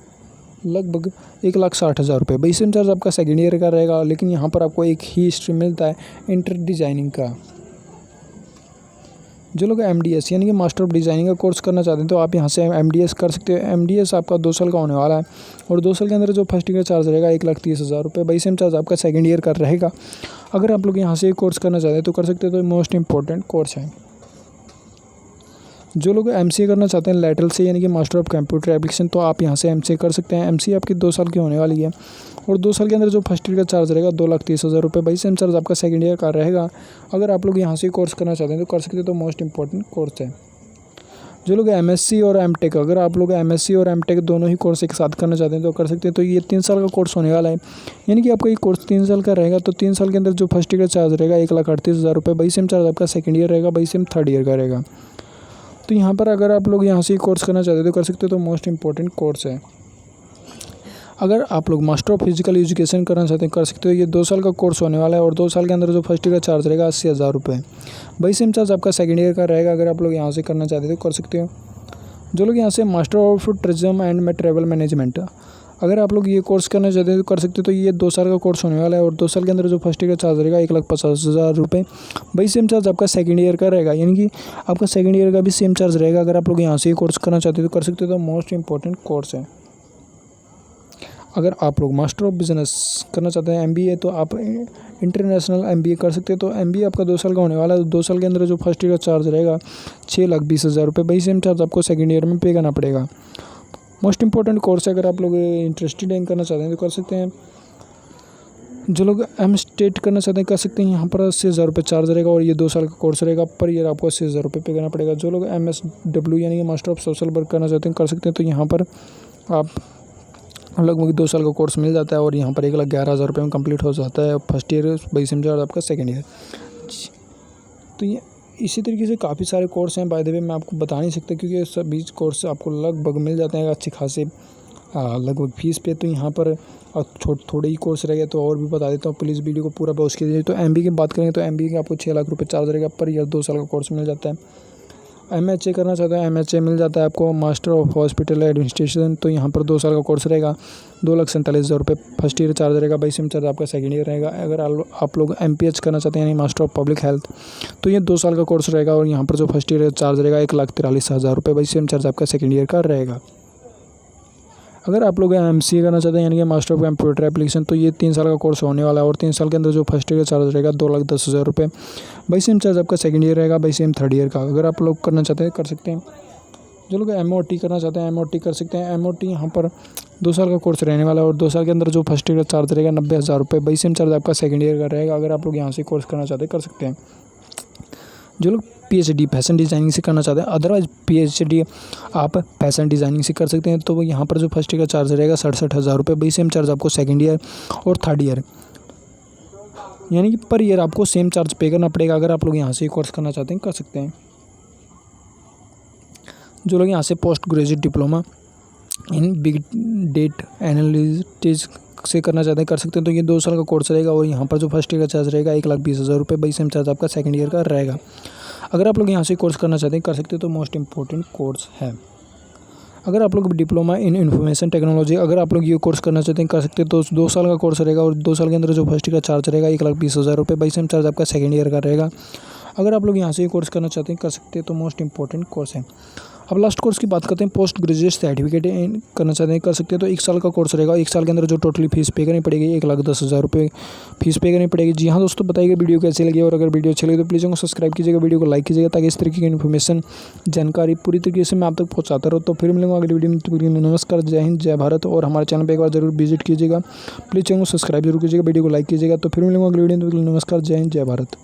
लगभग 1,60,000 रुपये। वही सेम चार्ज आपका सेकेंड ईयर का रहेगा। लेकिन यहाँ पर आपको एक ही स्ट्रीम मिलता है इंटर डिजाइनिंग का। जो लोग MDS यानी कि मास्टर ऑफ डिज़ाइनिंग का कोर्स करना चाहते हैं तो आप यहाँ से MDS कर सकते हो। MDS आपका 2 साल का होने वाला है और 2 साल के अंदर जो फर्स्ट ईयर का चार्ज रहेगा 1,30,000 रुपये। वही सेम चार्ज आपका सेकेंड ईयर का रहेगा। अगर आप लोग यहाँ से कोर्स करना चाहते हैं तो कर सकते हो। तो मोस्ट इंपॉर्टेंट कोर्स है। जो लोग MCA करना चाहते हैं लैटरल से यानी कि मास्टर ऑफ कंप्यूटर एप्लीकेशन, तो आप यहाँ से MCA कर सकते हैं। MCA आपकी 2 साल की होने वाली है और 2 साल के अंदर जो फर्स्ट ईयर का चार्ज रहेगा 2,30,000 रुपये। वही सेम चार्ज आपका सेकंड ईयर का रहेगा। अगर आप लोग यहाँ से कोर्स करना चाहते हैं तो कर सकते हैं। तो मोस्ट इंपॉर्टेंट कोर्स है। जो लोग MSc और MTech, अगर आप लोग MSc और MTech दोनों ही कोर्स एक साथ करना चाहते हैं तो कर सकते हैं। तो ये 3 साल का कोर्स होने वाला है यानी कि आपका ये कोर्स 3 साल का रहेगा। तो 3 साल के अंदर जो फर्स्ट ईयर का चार्ज रहेगा 1,38,000 रुपये। वही सेम चार्ज आपका सेकंड ईयर रहेगा। वही सेम थर्ड ईयर का रहेगा। तो यहाँ पर अगर आप लोग यहाँ से कोर्स करना चाहते हो तो कर सकते हो। तो मोस्ट इंपॉर्टेंट कोर्स है। अगर आप लोग मास्टर ऑफ फिजिकल एजुकेशन करना चाहते हैं कर सकते हो। ये 2 साल का कोर्स होने वाला है और 2 साल के अंदर जो फर्स्ट ईयर का चार्ज रहेगा 80,000 रुपये। वही सेम चार्ज आपका सेकेंड ईयर का रहेगा। अगर आप लोग यहाँ से करना चाहते हो तो कर सकते हो। जो लोग यहाँ से master of tourism and travel management, अगर आप लोग ये कोर्स करना चाहते हैं तो कर सकते हो। तो ये 2 साल का कोर्स होने वाला है और 2 साल के अंदर जो फर्स्ट ईयर का चार्ज रहेगा 1,50,000 रुपये। वही सेम चार्ज आपका सेकंड ईयर का रहेगा यानी कि आपका सेकंड ईयर का भी सेम चार्ज रहेगा। अगर आप लोग यहाँ से कोर्स करना चाहते हो तो कर सकते हो। तो मोस्ट इंपॉर्टेंट कोर्स है। अगर आप लोग मास्टर ऑफ बिजनेस करना चाहते हैं MBA, तो आप इंटरनेशनल MBA कर सकते हैं। तो MBA आपका 2 साल का होने वाला है। 2 साल के अंदर जो फर्स्ट ईयर का चार्ज रहेगा 6,20,000 रुपये। वही सेम चार्ज आपको सेकंड ईयर में पे करना पड़ेगा। मोस्ट इंपॉर्टेंट कोर्स है। अगर आप लोग इंटरेस्टेड इन करना चाहते हैं तो कर सकते हैं। जो लोग MSTET करना चाहते हैं कर सकते हैं। यहाँ पर 80,000 रुपये चार्ज रहेगा और ये 2 साल का कोर्स रहेगा। पर ईयर आपको 80,000 रुपये पे करना पड़ेगा। जो लोग MSW यानी कि मास्टर ऑफ सोशल वर्क करना चाहते हैं कर सकते हैं। तो यहाँ पर आप लगभग 2 साल का कोर्स मिल जाता है और यहाँ पर 1,11,000 रुपये में कंप्लीट हो जाता है फर्स्ट ईयर। वही समझा और आपका सेकेंड ईयर। तो ये इसी तरीके से काफ़ी सारे कोर्स हैं। बाय द वे मैं आपको बता नहीं सकता क्योंकि सभी कोर्स आपको लगभग मिल जाते हैं अच्छे खासे लगभग फीस पे। तो यहाँ पर थोड़े ही कोर्स रह गए तो और भी बता देता हूँ। प्लीज़ वीडियो को पूरा पॉज कीजिए। तो MBA की बात करेंगे तो MBA के आपको 6 लाख रुपये चार्ज रहेगा पर ईयर। 2 साल का कोर्स मिल जाता है। MHA करना चाहते हैं MHA मिल जाता है आपको मास्टर ऑफ हॉस्पिटल एडमिनिस्ट्रेशन। तो यहाँ पर 2 साल का कोर्स रहेगा 2,47,000 रुपये फर्स्ट ईयर चार्ज रहेगा। वही सेम चार्ज आपका सेकंड ईयर रहेगा। अगर आप लोग MPH करना चाहते हैं यानी मास्टर ऑफ पब्लिक हेल्थ, तो ये 2 साल का कोर्स रहेगा और यहाँ पर जो फर्स्ट ईयर चार्ज रहेगा 1,43,000 रुपये। वही सेम चार्ज आपका सेकंड ईयर का रहेगा। अगर आप लोग MCA करना चाहते हैं यानी कि मास्टर ऑफ कंप्यूटर एप्लीकेशन, तो ये 3 साल का कोर्स होने वाला है और 3 साल के अंदर जो फर्स्ट ईयर का चार्ज रहेगा 2,10,000 रुपये। बाई सेम चार्ज आपका सेकंड ईयर रहेगा, बाई सेम थर्ड ईयर का। अगर आप लोग करना चाहते हैं कर सकते हैं। जो लोग MOT करना चाहते हैं MOT कर सकते हैं। MOT यहाँ पर 2 साल का कोर्स रहने वाला है और 2 साल के अंदर जो फर्स्ट ईयर का चार्ज रहेगा 90,000 रुपये। बाई सेम चार्ज आपका सेकंड ईयर का रहेगा। अगर आप लोग यहाँ से कोर्स करना चाहते हैं कर सकते हैं। जो लोग PhD फैशन डिज़ाइनिंग से करना चाहते हैं, अदरवाइज PhD आप फैशन डिज़ाइनिंग से कर सकते हैं, तो वो यहाँ पर जो फर्स्ट ईयर का चार्ज रहेगा 67,000 रुपये। बाई सेम चार्ज आपको सेकंड ईयर और थर्ड ईयर यानी कि पर ईयर आपको सेम चार्ज पे करना पड़ेगा। अगर आप लोग यहाँ से कोर्स करना चाहते हैं कर सकते हैं। जो लोग यहाँ से post graduate diploma in big data analytics से करना चाहते हैं कर सकते हैं, तो ये 2 साल का कोर्स रहेगा और यहाँ पर जो फर्स्ट ईयर का चार्ज रहेगा 1,20,000 रुपये। बाई सेम चार्ज आपका सेकंड ईयर का रहेगा। अगर आप लोग यहाँ से कोर्स करना चाहते हैं कर सकते हैं, तो मोस्ट इंपॉर्टेंट कोर्स है। अगर आप लोग डिप्लोमा इन इंफॉर्मेशन टेक्नोलॉजी अगर आप लोग ये कोर्स करना चाहते हैं कर सकते हैं, तो 2 साल का कोर्स रहेगा और 2 साल के अंदर जो फर्स्ट ईयर का चार्ज रहेगा 1,20,000 रुपये। बाई सेम चार्ज आपका सेकंड ईयर का रहेगा। अगर आप लोग यहाँ से ये कोर्स करना चाहते हैं कर सकते हैं, तो मोस्ट इंपॉर्टेंट कोर्स है। अब लास्ट कोर्स की बात करते हैं। पोस्ट ग्रेजुएट सर्टिफिकेट करना चाहते हैं कर सकते हैं, तो 1 साल का कोर्स रहेगा। 1 साल के अंदर जो टोटली फीस पे करनी पड़ेगी 1,10,000 रुपये फीस पे करनी पड़ेगी। जी हाँ दोस्तों, बताइए वीडियो कैसी लगी, और अगर वीडियो अच्छी लगी तो प्लीज़ सब्सक्राइब कीजिएगा, वीडियो को लाइक कीजिएगा, ताकि इस तरीके की इन्फॉर्मेशन जानकारी पूरी तरीके से मैं आप तक पहुँचाता रहूँ। तो फिर मिलूंगा अगली वीडियो में। नमस्कार, जय हिंद, जय भारत। और हमारे चैनल पर एक बार जरूर विजिट कीजिएगा, प्लीज़ चैनल को सब्सक्राइब जरूर कीजिएगा, वीडियो को लाइक कीजिएगा। तो फिर मिलूंगा अगली वीडियो में। नमस्कार, जय हिंद, जय भारत।